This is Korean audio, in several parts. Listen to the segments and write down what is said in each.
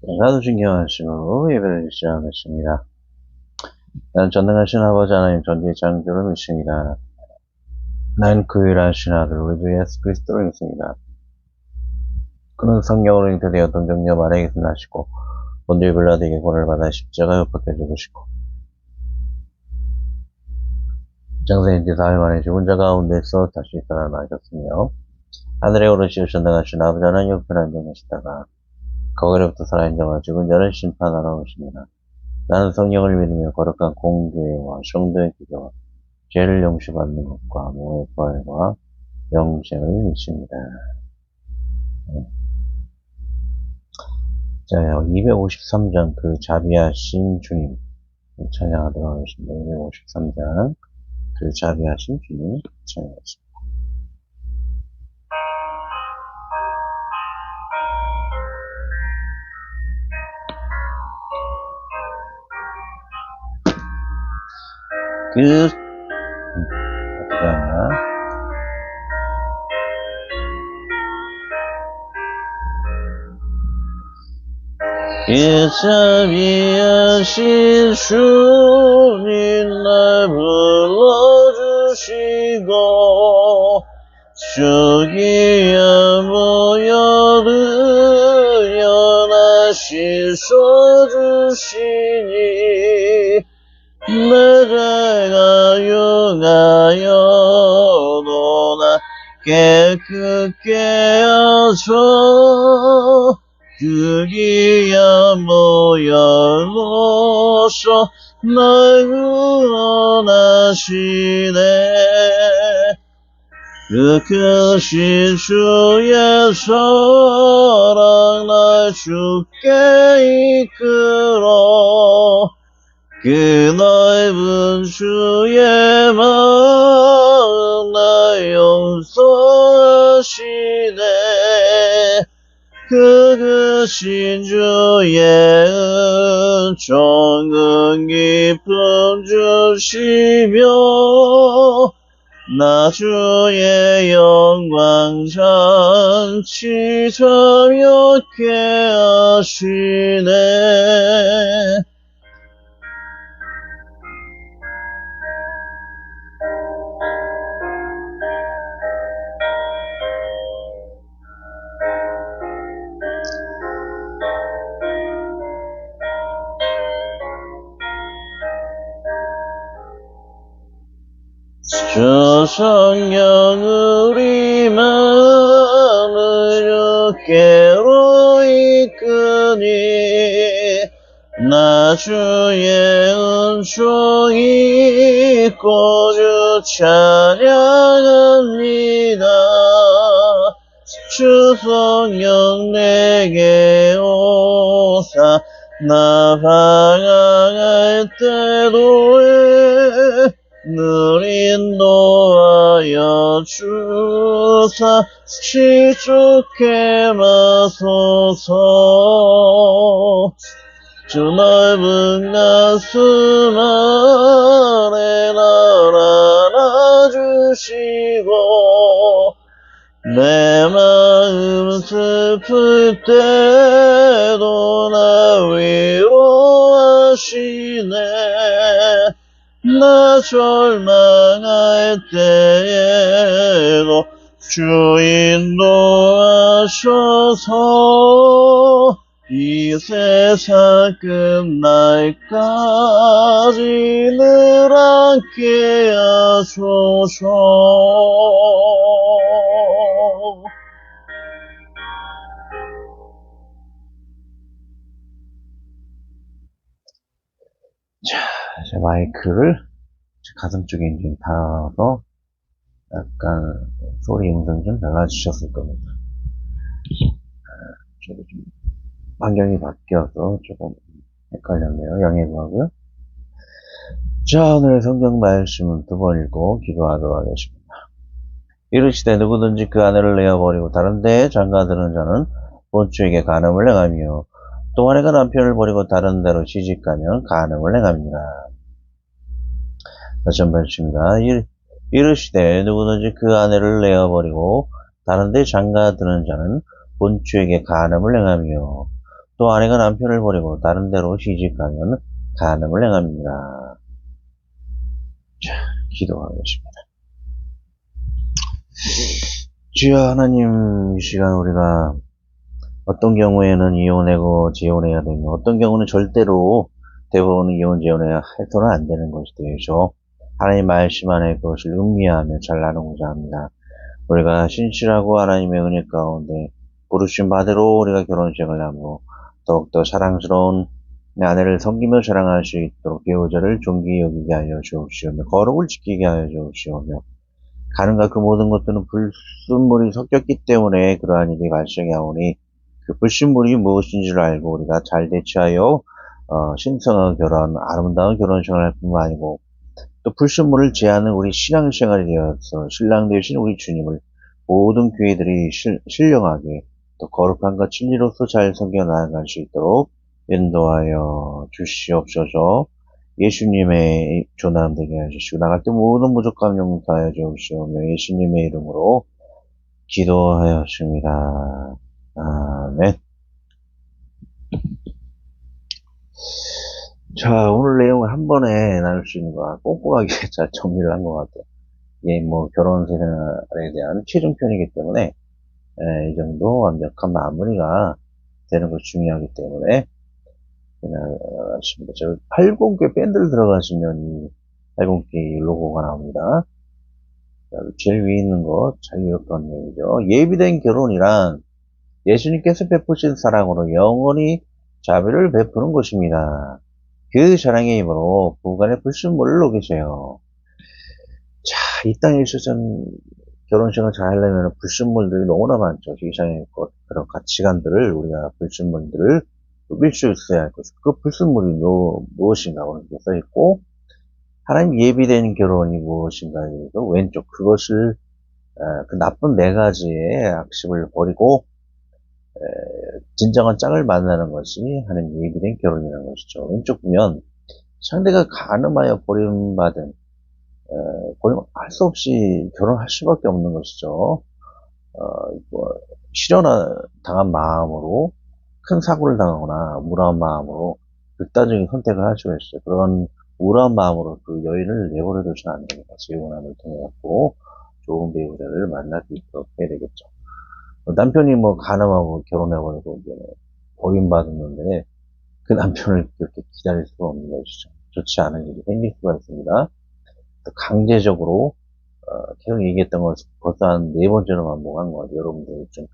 사도신경하시고 예배를 시작하겠습니다. 나는 전능하신 아버지 하나님 전지의 창조를 믿습니다. 나는 그 유일하신 아들 우리 주 예수 그리스도를 믿습니다. 그는 성령으로 잉태되어 동정녀 마리아에게서 나시고 본디오 빌라도에게 고난을 받아 십자가에 못 박혀 죽으시고 장세인 지 4일 만에 죽은 자 가운데서 다시 살아나셨으며 하늘에 오르시어 전능하신 아버지 하나님 옆에 앉아계시다가 거기로부터 살아있는 자와 죽은 자를 심판하러 오십니다. 나는 성령을 믿으며 거룩한 공교회와 성도의 기도와 죄를 용서받는 것과 몸의 부활과 영생을 믿습니다. 자, 253장 그 자비하신 주님 찬양하도록 하겠습니다. 253장 그 자비하신 주님 찬양하겠습니다. 그 자비하신 주님 날 불러주시고 주기야 모여를 연하시 써주시니 내가 용하여도 나 깨끗게 하소 주기야 모여로서 날 구원하시네 그 크신 주의 사랑 날 주께 이끌어 그 넓은 주의 마음 날 용서하시네 그 크신 주의 은총은 기쁨 주시며 나 주의 영광 잔치 참여케 하시네 주 성령 우리 마음을 주께로 이끄니 나 주의 은총 있고 주 찬양합니다 주 성령 내게 오사 나 방황할 때도 늘 인도하여 주사 실족해 마소서 주 넓은 가슴 안에 날 안아주시고 내 마음 슬플 때도 나 위로하시네 나 절망할 때에도 주 인도하셔서 이 세상 끝날까지 늘 함께 하소서 자, 이제 마이크를 가슴 쪽에 좀 닿아서 약간 소리 음성 좀 달라지셨을 겁니다. 저도 좀 환경이 바뀌어서 조금 헷갈렸네요. 양해 구하고요. 자, 오늘의 성경 말씀은 두 번 읽고 기도하도록 하겠습니다. 이르시되 누구든지 그 아내를 내어버리고 다른 데에 장가드는 자는 본주에게 간음을 행하며 또 아내가 남편을 버리고 다른 데로 시집가면 간음을 행합니다. 다시 한번 읽습니다. 이르시되 누구든지 그 아내를 내어버리고 다른 데 장가드는 자는 본주에게 간음을 행하며 또 아내가 남편을 버리고 다른 데로 시집가면 간음을 행합니다. 자, 기도하겠습니다. 주여 하나님, 이 시간 우리가 어떤 경우에는 이혼하고 재혼해야 되며 어떤 경우는 절대로 대부분 이혼 재혼해야 해서는 안 되는 것이 되죠. 하나님 말씀 안에 그것을 음미하며 잘 나누고자 합니다. 우리가 신실하고 하나님의 은혜 가운데 부르심 바대로 우리가 결혼식을 하고 더욱더 사랑스러운 내 아내를 섬기며 사랑할 수 있도록 배우자를 존귀히 여기게 하여 주옵시오며 거룩을 지키게 하여 주옵시오며 가능한 그 모든 것들은 불순물이 섞였기 때문에 그러한 일이 발생하오니 그 불순물이 무엇인지를 알고 우리가 잘 대처하여 신성한 결혼, 아름다운 결혼생활을 할 뿐만 아니고 또 불순물을 제하는 우리 신앙생활이 되어서 신랑 되신 우리 주님을 모든 교회들이 신령하게 또 거룩한 것 진리로서 잘 섬겨 나아갈 수 있도록 인도하여 주시옵소서. 예수님의 조남 되게 해주시고 나갈 때 모든 부족함 용서하여 주옵시오며 예수님의 이름으로 기도하였습니다. 아멘. 자, 오늘 내용을 한 번에 나눌 수 있는 거 꼼꼼하게 잘 정리를 한 것 같아요. 이게 뭐 결혼 생활에 대한 최종편이기 때문에 이 정도 완벽한 마무리가 되는 것이 중요하기 때문에 그냥 아십니다. 저 80개 밴드를 들어가시면 이 80개 로고가 나옵니다. 제일 위에 있는 거 잘 기억하는 얘기죠. 예비된 결혼이란 예수님께서 베푸신 사랑으로 영원히 자비를 베푸는 것입니다. 그 사랑의 힘으로 부부간의 불순물을 녹이세요. 자, 이 땅에 있어서는 결혼식을 잘 하려면 불순물들이 너무나 많죠. 세상의 그런 가치관들을 우리가 불순물들을 녹일 수 있어야 할 것이고 그 불순물이 무엇인가 오늘 써 있고 하나님 예비된 결혼이 무엇인가 해서 왼쪽 그것을 그 나쁜 네 가지의 악습을 버리고 진정한 짝을 만나는 것이 하나님 예비된 결혼이라는 것이죠. 왼쪽 보면 상대가 간음하여 버림받은 할 수 없이 결혼할 수밖에 없는 것이죠. 실현 당한 마음으로 큰 사고를 당하거나 우울한 마음으로 극단적인 선택을 할 수가 있어요. 그런 우울한 마음으로 그 여인을 내버려 두시면 안 됩니다. 재혼함을 통해 갖고 좋은 배우자를 만날 수 있도록 해야 되겠죠. 남편이 뭐 간음하고 결혼해버리고 이제 버림받았는데 그 남편을 그렇게 기다릴 수가 없는 것이죠. 좋지 않은 일이 생길 수가 있습니다. 또 강제적으로 계속 얘기했던 것을 벌써 한 4번째로 반복한 것 같아요. 여러분들 좀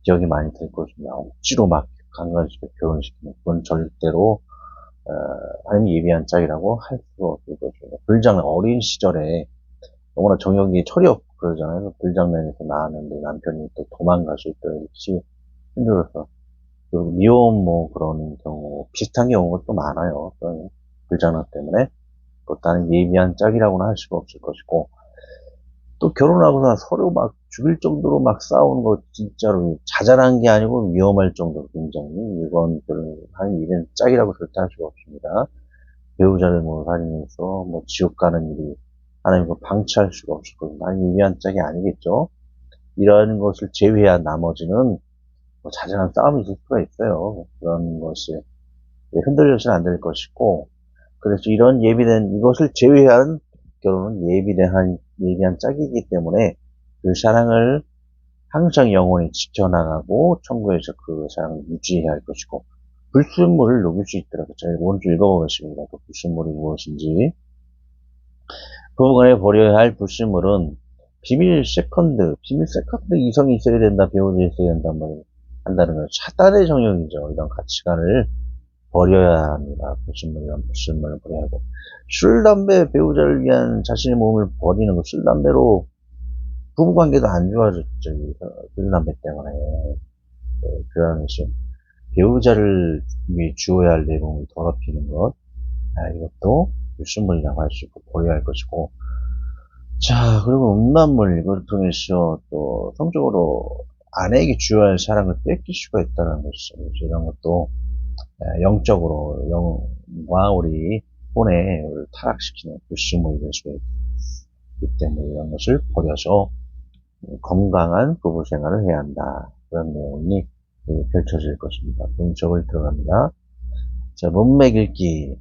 기억이 많이 될 것입니다. 억지로 막 강간시켜 결혼시키는 그건 절대로 하나님이 예비한 짝이라고 할 수가 없을 것입니다. 불장난 어린 시절에 너무나 정욕이 철이 없고 그러잖아요. 불장난에서 나왔는데 남편이 또 도망갈 수 있도록 이렇게 힘들어서 그 미움 뭐 그런 경우 비슷한 경우가 또 많아요. 불장난 때문에 그것도 하나님 예비한 짝이라고는 할 수가 없을 것이고 또 결혼하고 나 서로 막 죽일 정도로 막 싸우는 거 진짜로 자잘한 게 아니고 위험할 정도로 굉장히 이건 하나님 예비한 짝이라고 절대 할 수가 없습니다. 배우자를 뭐 다니면서 뭐 지옥 가는 일이 하나님과 방치할 수가 없을 겁니다. 하나님 예비한 짝이 아니겠죠. 이러한 것을 제외한 나머지는 뭐 자잘한 싸움이 있을 수가 있어요. 그런 것이 흔들려서는 안 될 것이고 그래서 이런 예비된 이것을 제외한 결혼은 예비한 짝이기 때문에 그 사랑을 항상 영원히 지켜나가고 천국에서 그 사랑을 유지해야 할 것이고 불순물을 녹일 수 있도록 저희 오른쪽 읽어보겠습니다. 그 불순물이 무엇인지 부부간에 버려야 할 불순물은 비밀 세컨드 이성이 있어야 된다, 배우자 있어야 된다, 한다는 건 차단의 정형이죠. 이런 가치관을 버려야 합니다. 불순물을 버려야 하고. 술, 담배, 배우자를 위한 자신의 몸을 버리는 거, 술, 담배로 부부관계도 안 좋아졌죠. 술, 담배 때문에. 그런 식. 배우자를 위해 주어야 할 내 몸을 더럽히는 것. 이것도 불순물이라고 할 수 있고, 버려야 할 것이고. 자, 그리고 음란물, 이걸 통해서 또 성적으로 아내에게 주어야 할 사랑을 뺏길 수가 있다는 것이죠. 이런 것도 영적으로 영과 우리 혼에 타락시키는 불순물이 될 수가 있기 때문에 이런 것을 버려서 건강한 부부 생활을 해야 한다. 그런 내용이 펼쳐질 것입니다. 분석을 들어갑니다. 자, 문맥 읽기.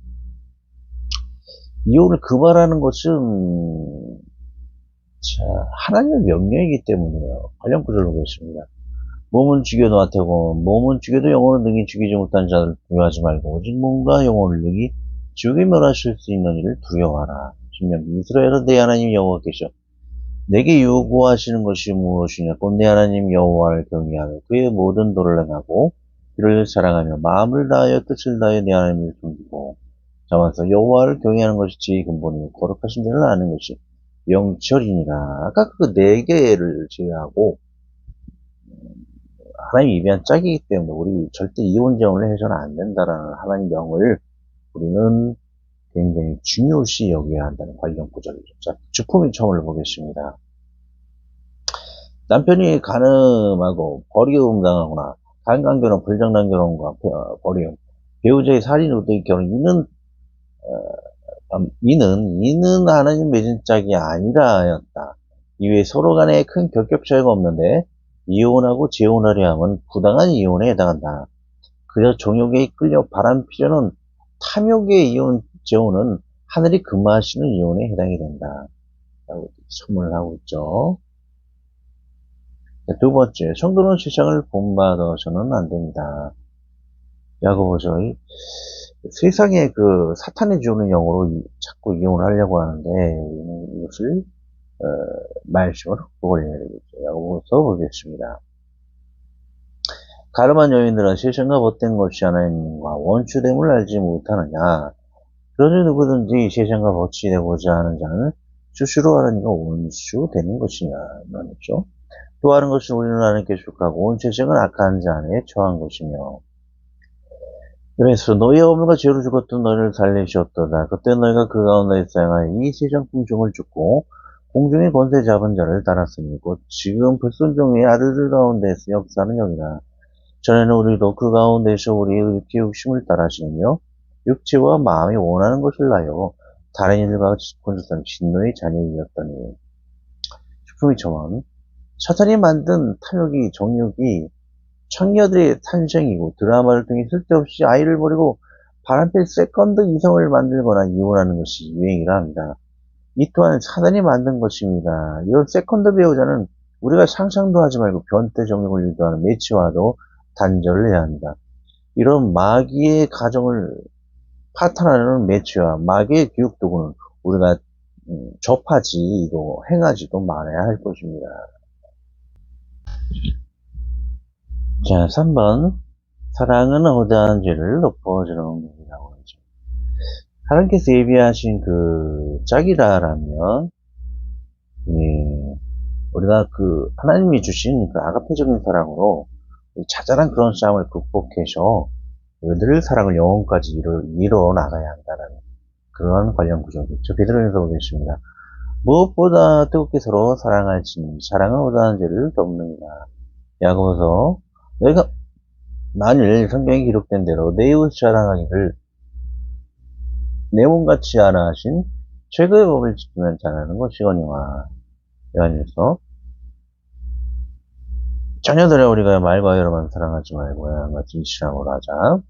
이혼을 금하라는 것은, 자, 하나님의 명령이기 때문에요. 관련 구절을 보겠습니다. 몸은 죽여도 아태고, 몸은 죽여도 영혼은 능히 죽이지 못한 자를 두려워하지 말고, 오직 몸과 영혼을 능히 지옥에 멸하실 수 있는 이를 두려워하라. 신명기. 이스라엘은 내 하나님 여호와께서 내게 요구하시는 것이 무엇이냐? 곧 내 하나님 여호와를 경외하며 그의 모든 도를 행하고 그를 사랑하며 마음을 다하여 뜻을 다하여 내 하나님을 섬기고. 자면서 여호와를 경외하는 것이 지혜의 근본이고 거룩하신 자를 아는 것이 영철이니라. 아까 그 네 개를 제외하고 하나님 입이한 짝이기 때문에 우리 절대 이혼제혼을 해서는 안 된다라는 하나님 명을 우리는 굉장히 중요시 여겨야 한다는 관련 구절이죠. 자, 주품인 첨을 보겠습니다. 남편이 간음하고 버리움 당하거나 간간결혼, 불정당결혼과 버리움, 배우자의 살인, 우대의 결혼, 이는 하나님 맺은 짝이 아니라 하였다. 이외에 서로 간에 큰 결격 차이가 없는데 이혼하고 재혼하려 하면 부당한 이혼에 해당한다. 그저 종욕에 이끌려 바람 피려는 탐욕의 이혼, 재혼은 하늘이 금하시는 이혼에 해당이 된다. 라고 선문을 하고 있죠. 두 번째, 성도는 세상을 본받아서는 안 됩니다. 야고보서 세상에 그 사탄이 주는 영으로 자꾸 이혼하려고 하는데 우리는 이것을 말씀을 흑복을 해야 되겠죠. 야고보서 보겠습니다. 가늠한 여인들은 세상과 벗된 것이 하나님과 원수됨을 알지 못하느냐. 그러니 누구든지 세상과 벗이 되고자 하는 자는 스스로 하나님과 원수되는 것이냐 말이죠. 또 하는 것은 우리는 하나님께 속하고 온 세상은 악한 자 안에 처한 것이며. 그래서 너희의 어머니가 죄로 죽었던 너희를 살리셨도다. 그때 너희가 그 가운데 사용하여 이 세상 풍종을 죽고 공중의 권세 잡은 자를 따랐으니 곧 지금 불순종의 아들들 가운데서 역사는 여기다. 전에는 우리도 그 가운데서 우리의 육체 욕심을 따라하시며 육체와 마음이 원하는 것을 하여 다른 이들과 곤두선 진노의 자녀이었더니. 주품이 첨언. 사탄이 만든 탐욕이 정욕이 청녀들의 탄생이고 드라마를 통해 쓸데없이 아이를 버리고 바람필 세컨드 이성을 만들거나 이혼하는 것이 유행이라 합니다. 이 또한 사단이 만든 것입니다. 이런 세컨드 배우자는 우리가 상상도 하지 말고 변태 정욕을 유도하는 매치와도 단절을 해야 합니다. 이런 마귀의 가정을 파탄하는 매치와 마귀의 교육도구는 우리가 접하지도 행하지도 말아야 할 것입니다. 자, 3번. 사랑은 허다한 죄를 덮어주는 것이라고 하죠. 하나님께서 예비하신 그 짝이라면, 우리가 그 하나님이 주신 그 아가페적인 사랑으로 자잘한 그런 싸움을 극복해서 늘 사랑을 영혼까지 이뤄 나가야 한다는 그런 관련 구조겠죠. 베드로전서 보겠습니다. 무엇보다 뜨겁게 서로 사랑할지니 사랑은 허다한 죄를 덮느니라. 야고보서 너희가 만일 성경에 기록된 대로 내 이웃 사랑하기를 내 몸같이 하나 하신 최고의 법을 지키면 잘하는 것이거니와. 요한일서. 자녀들의 우리가 말과 여러만 사랑하지 말고 양같이 이치랑으로 하자.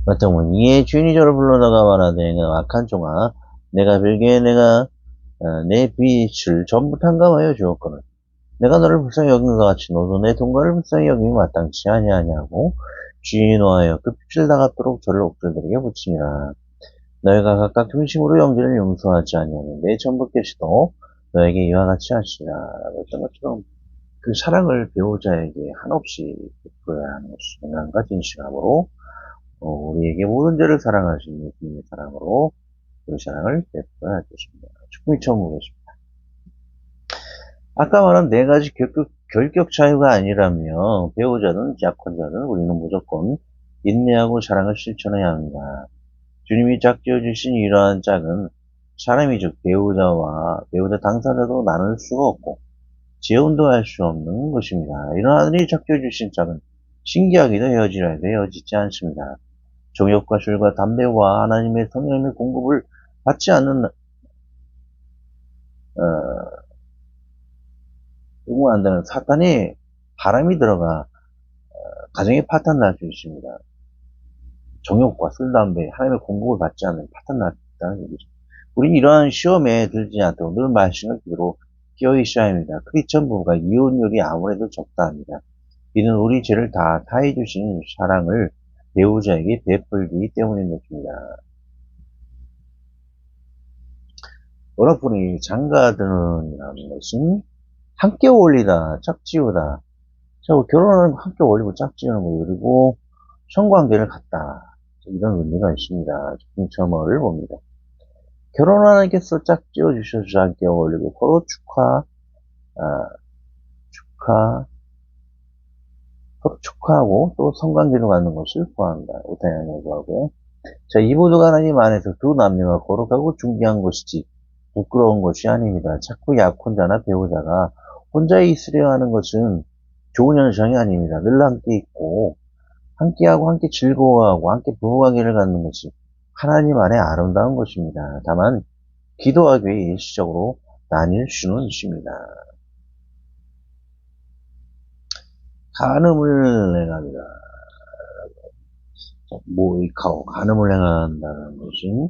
그렇다면 이에 주인이 저를 불러다가 말하되 악한 종아 내가 빌기에 내가 내 빚을 전부 탕감하여 주었거늘 내가 너를 불쌍히 여긴 것 같이 너도 내 동거를 불쌍히 여김이 마땅치 아니하냐고 주인하여 그 빚을 다 갚도록 저를 옥졸들에게 붙이니라. 너희가 각각 중심으로 영제를 용서하지 아니하면 내 전부께서도 너에게 이와 같이 하시라. 라고 했던 것처럼 그 사랑을 배우자에게 한없이 베풀어야 하는 것이 인간과 진실함으로 우리에게 모든 죄를 사랑하신 예수님의 사랑으로 그 사랑을 베풀어야 할 것입니다. 축복이 처음 보겠습니다. 아까 말한 네 가지 결격 차이가 아니라면 배우자든 약혼자든 우리는 무조건 인내하고 사랑을 실천해야 합니다. 주님이 짝지어 주신 이러한 짝은 사람이 즉 배우자 당사자도 나눌 수가 없고 재혼도 할 수 없는 것입니다. 이런 하늘이 짝지어 주신 짝은 신기하게도 헤어지지 않습니다. 정욕과 술과 담배와 하나님의 성령의 공급을 받지 않는 응원한다는 사탄이 바람이 들어가 가정에 파탄 날 수 있습니다. 정욕과 술, 담배, 하나님의 공급을 받지 않는 파탄 났다는 얘기죠. 우리 이러한 시험에 들지 않도록 늘 말씀을 기도로 깨어 있어야 합니다. 크리스천 부부가 이혼율이 아무래도 적다 합니다. 이는 우리 죄를 다 사해 주신 사랑을 배우자에게 베풀기 때문인 것입니다. 여러분이 장가드는이라는 것은 함께 어울리다, 짝지우다. 결혼은 함께 어울리고 짝지우는 거, 그리고 성관계를 갖다. 이런 의미가 있습니다. 공처머를 봅니다. 결혼하겠어 짝지어 주셔서 함께 어울리고 서로 서로 축하하고 또 성관계를 갖는 것을 구합니다. 오타양에도 하고요. 자, 이 모두가 하나님 안에서 두 남녀가 거룩하고 중요한 것이지 부끄러운 것이 아닙니다. 자꾸 약혼자나 배우자가 혼자 있으려 하는 것은 좋은 현상이 아닙니다. 늘 함께 있고 함께하고 함께 즐거워하고 함께 부부관계를 갖는 것이 하나님 안에 아름다운 것입니다. 다만 기도하기에 일시적으로 나뉠 수는 있습니다. 간음을 행합니다. 모이카오, 간음을 행한다는 것은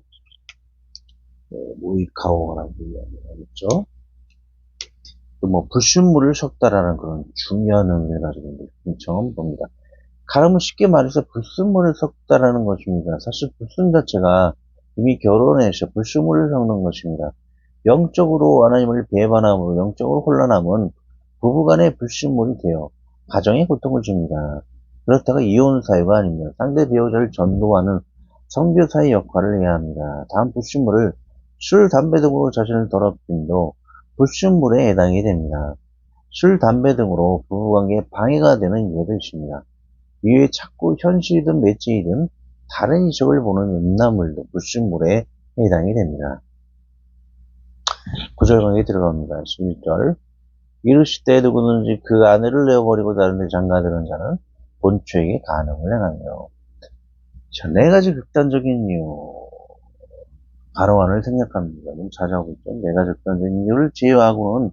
모이카오라고 이야기하겠죠. 또 불순물을 섞다라는 그런 중요한 의미를 가지고 있는 것을 처음 봅니다. 간음은 쉽게 말해서 불순물을 섞다라는 것입니다. 사실 불순 자체가 이미 결혼해서 불순물을 섞는 것입니다. 영적으로 하나님을 배반함으로 영적으로 혼란함은 부부간의 불순물이 되어 가정에 고통을 줍니다. 그렇다가 이혼 사유가 아니면 상대 배우자를 전도하는 선교사의 역할을 해야 합니다. 다음 불순물을 술, 담배 등으로 자신을 더럽힘도 불순물에 해당이 됩니다. 술, 담배 등으로 부부관계에 방해가 되는 예도 있습니다. 이외에 자꾸 현실이든 매체이든 다른 이적을 보는 음란물도 불순물에 해당이 됩니다. 9절 강에 들어갑니다. 11절 이르실 때 누구든지 그 아내를 내어버리고 다른 데 장가드는 자는 본처에게 간음을 행하며. 자, 네 가지 극단적인 이유 가로안을 생략합니다. 너무 자주 하고 있죠. 네 가지 극단적인 이유를 제외하고는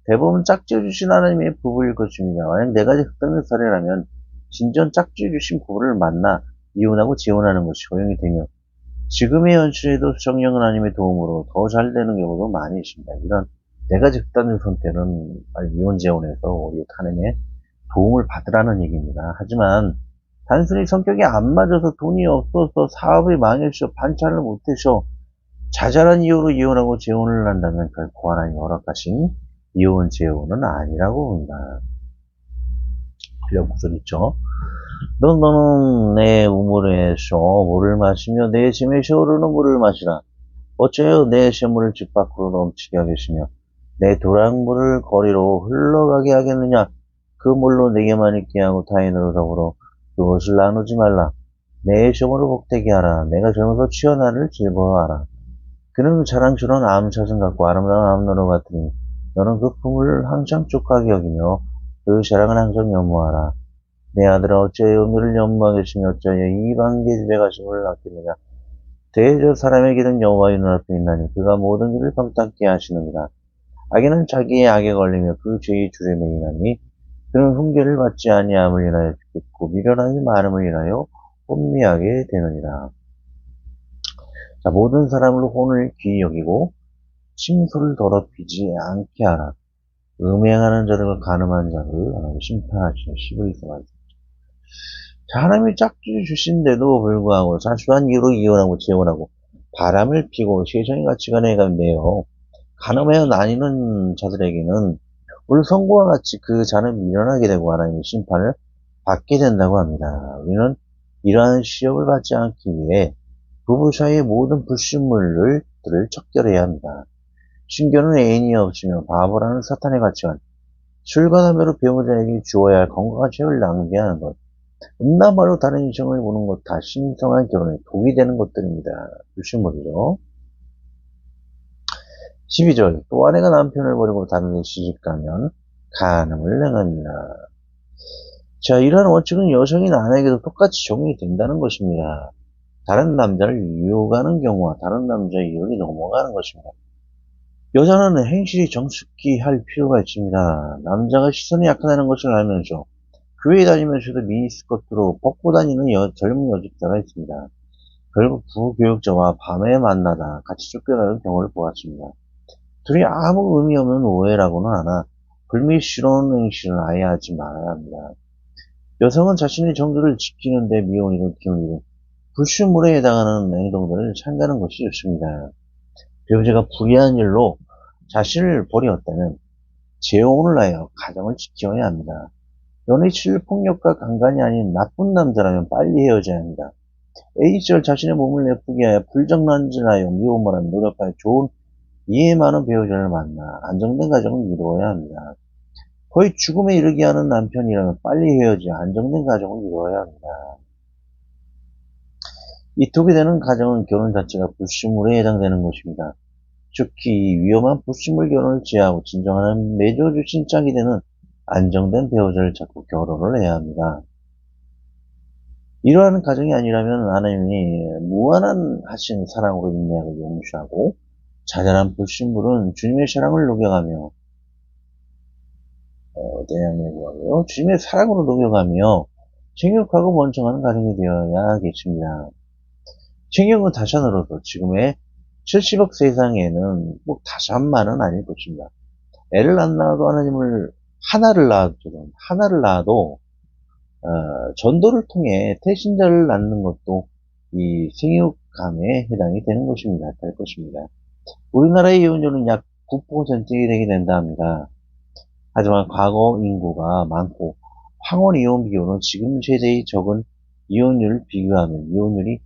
대부분 짝지어 주신 하나님의 부부일 것입니다. 만약 네 가지 극단적 사례라면 진전 짝지어 주신 부부를 만나 이혼하고 재혼하는 것이 허용이 되며 지금의 현실에도 성령 하나님의 도움으로 더 잘 되는 경우도 많이 있습니다. 이런 네 가지 극단적 선택은 이혼 재혼에서 우리 하나님의 도움을 받으라는 얘기입니다. 하지만 단순히 성격이 안 맞아서 돈이 없어서 사업이 망해서 반찬을 못해서 자잘한 이유로 이혼하고 재혼을 한다면 결코 하나님 허락하신 이혼 재혼은 아니라고 봅니다. 필요 구절 있죠. 너는 내 우물에서 물을 마시며 내 심에서 흐르는 물을 마시라. 어째요 내 샘물을 집 밖으로 넘치게 하겠으며 내 도랑물을 거리로 흘러가게 하겠느냐. 그 물로 내게만 있게 하고 타인으로 더불어 그것을 나누지 말라. 내 샘물을 복되게 하라. 내가 젊어서 취하나를 즐거워하라. 그는 자랑스러운 암사슴 같고 아름다운 암나루 같으니 너는 그 품을 항상 족하게 여기며 그 자랑을 항상 연모하라. 내 아들아 어찌하여 은혜를 연모하겠으며 어찌하여 이방 계집의 가슴을 아끼느냐. 대저 사람의 길은 여호와의 눈앞에 있나니 그가 모든 길을 평탄케 하시느니라. 악인은 자기의 악에 걸리며 그 죄의 줄에 매이나니 그는 훈계를 받지 아니함을 인하여 죽겠고 미련하기 많음을 인하여 혼미하게 되느니라. 자, 모든 사람을 혼을 귀히 여기고 침소를 더럽히지 않게 하라. 음행하는 자들과 간음한 자를 하나님 심판하시며 11서 말씀. 자, 하나님이 짝지 주신데도 불구하고 자수한 이유로 이혼하고 재혼하고 바람을 피고 세상의 가치관에 매여 간음하여 나뉘는 자들에게는 우리 성부와 같이 그 자는 미련하게 되고 하나님의 심판을 받게 된다고 합니다. 우리는 이러한 시험을 받지 않기 위해 부부 사이의 모든 불순물들을 척결해야 합니다. 신교는 애인이 없으며 바보라는 사탄의 가치관, 술과 담배로 배우자에게 주어야 할 건강한 체력을 낭비하는 것, 음란말로 다른 이성을 보는 것 다 신성한 결혼에 독이 되는 것들입니다. 불순물이죠. 12절 또 아내가 남편을 버리고 다른 데 시집가면 간음을 행합니다. 자, 이러한 원칙은 여성인 아내에게도 똑같이 적용이 된다는 것입니다. 다른 남자를 유혹하는 경우와 다른 남자의 유혹이 넘어가는 것입니다. 여자는 행실이 정숙히 할 필요가 있습니다. 남자가 시선이 약하다는 것을 알면서 교회 다니면서도 미니스커트로 벗고 다니는 젊은 여직자가 있습니다. 결국 두 교육자와 밤에 만나다 같이 쫓겨나는 경우를 보았습니다. 둘이 아무 의미 없는 오해라고는 하나 불미스러운 행실은 아예 하지 말아야 합니다. 여성은 자신의 정도를 지키는 데 미혼이든 기혼이든 불순물에 해당하는 행동들을 삼가는 것이 좋습니다. 배우자가 불의한 일로 자신을 버리었다면 재혼을 하여 가정을 지켜야 합니다. 연애 칠 폭력과 강간이 아닌 나쁜 남자라면 빨리 헤어져야 합니다. A시절 자신의 몸을 예쁘게 하여 불장난질하여 미혼모라 노력하여 좋은 이해 많은 배우자를 만나 안정된 가정을 이루어야 합니다. 거의 죽음에 이르게 하는 남편이라면 빨리 헤어져 안정된 가정을 이루어야 합니다. 이토게 되는 가정은 결혼 자체가 불순물에 해당되는 것입니다. 특히 위험한 불순물 결혼을 제하고 진정한 맺어주신 짝이 되는 안정된 배우자를 찾고 결혼을 해야 합니다. 이러한 가정이 아니라면 하나님이 무한한 하신 사랑으로 인내하고 용서하고 자잘한 불순물은 주님의 사랑을 녹여가며 주님의 사랑으로 녹여가며 생육하고 번성하는 가정이 되어야겠습니다. 생육은 다산으로도 지금의 70억 세상에는 꼭 다산만은 아닐 것입니다. 애를 안 낳아도 하나를 낳아도 전도를 통해 태신자를 낳는 것도 이 생육감에 해당이 되는 것입니다. 될 것입니다. 우리나라의 이혼율은 약 9%에 되게 된다 합니다. 하지만 과거 인구가 많고 황혼 이혼 비율은 지금 세대의 적은 이혼율을 비교하면 이혼율이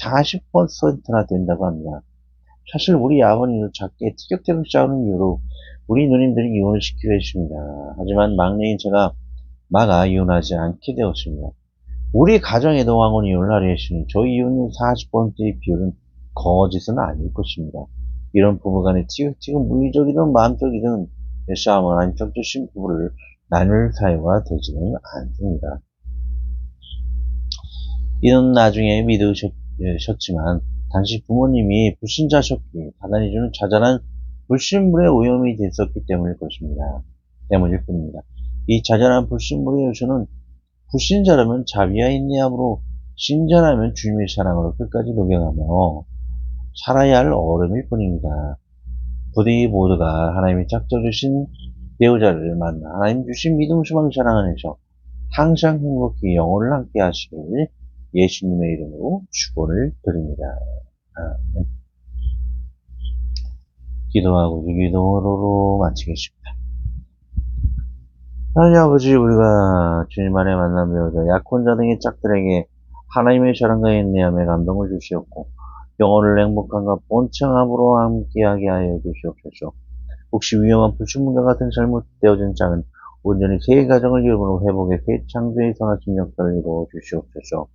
40%나 된다고 합니다. 사실 우리 아버님도 작게 티격태격 싸우는 이유로 우리 누님들이 이혼을 시키려 했습니다. 하지만 막내인 제가 막아 이혼하지 않게 되었습니다. 우리 가정에도 황혼 이혼을 하려 했으니 저희 이혼율 40%의 비율은 거짓은 아닐 것입니다. 이런 부부간의 티격태격 물리적이든 마음적이든 싸움은 안쪽 주신 부부를 나눌 사유가 되지는 않습니다. 이는 나중에 믿으셨지만 당시 부모님이 불신자셨기에 하나님이 주는 자잘한 불신물의 오염이 됐었기 때문일 뿐입니다. 이 자잘한 불신물의 요소는 불신자라면 자비와 인내함으로 신자라면 주님의 사랑으로 끝까지 녹여가며 살아야 할 얼음일 뿐입니다. 부디 모두가 하나님이 작정 주신 배우자를 만나 하나님 주신 믿음, 소망, 사랑 안에서 항상 행복히 영혼을 함께 하시길 예수님의 이름으로 축원을 드립니다. 아멘. 기도하고 기도로 마치겠습니다. 하나님 아버지, 우리가 주님 안에 만난 배우자 약혼자 등의 짝들에게 하나님의 사랑과 인내함에 감동을 주시었고 영혼을 행복함과 번창함으로 함께하게 하여 주시옵소서. 혹시 위험한 불순물과 같은 잘못되어진 짝은 온전히 새 가정을 이루므로 회복의 새 창조의 선하신 역사를 이루어 주시옵소서.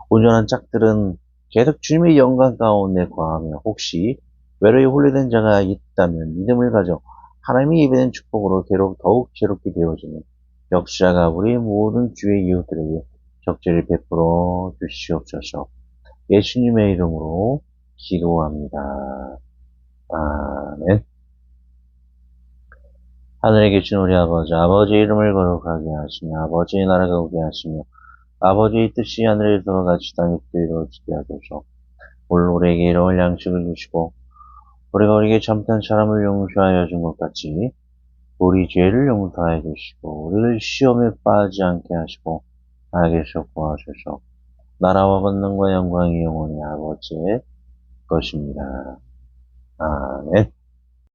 온전한 짝들은 계속 주님의 영광 가운데 거하며 혹시 외로이 홀리된 자가 있다면 믿음을 가져 하나님이 예배된 축복으로 더욱 새롭게 되어지는 역사가 우리 모든 주의 이웃들에게 적절히 베풀어 주시옵소서. 예수님의 이름으로 기도합니다. 아멘. 하늘에 계신 우리 아버지의 이름을 거룩하게 하시며 아버지의 나라가 오게 하시며 아버지의 뜻이 하늘에서 같이 땅에서 이루어지게 하소서. 오늘 우리에게 일용할 양식을 주시고 우리가 우리에게 잘못한 사람을 용서하여 준 것 같이 우리 죄를 용서하여 주시고 우리를 시험에 빠지지 않게 하시고 악에서 구하소서. 나라와 권능과 영광이 영원히 아버지의 것입니다. 아멘.